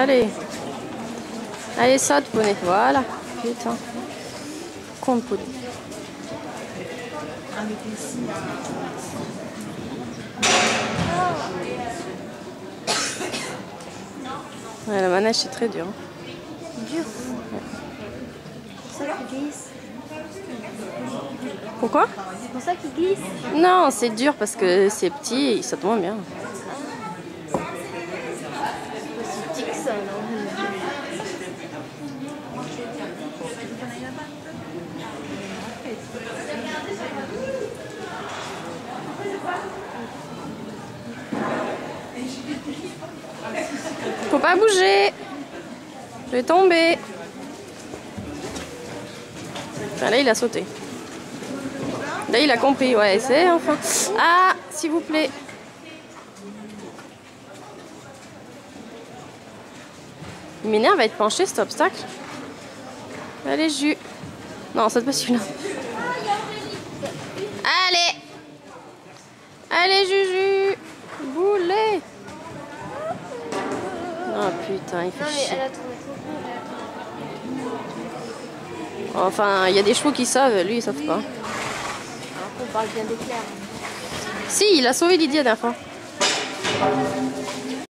Allez. Allez, saute, poney. Voilà. Putain. Con de poney. Ouais, la manège, c'est très dur. Dur. Ouais. C'est pour ça qu'il glisse. Pourquoi? C'est pour ça qu'il glisse. Non, c'est dur parce que c'est petit et il saute moins bien. C'est petit que ça, non? Faut pas bouger. Je vais tomber. Enfin, là, il a sauté. Là, il a compris. Ouais, c'est enfin. Ah, s'il vous plaît. Il m'énerve à être penché, cet obstacle. Allez, Jus. Non, c'est pas celui-là. Allez. Allez, Juju. Boulet. Oh putain, il fait chier. Enfin, il y a des chevaux qui savent, lui, il ne savent pas. Alors qu'on parle bien d'éclair. Si, il a sauvé Lydia d'un fois.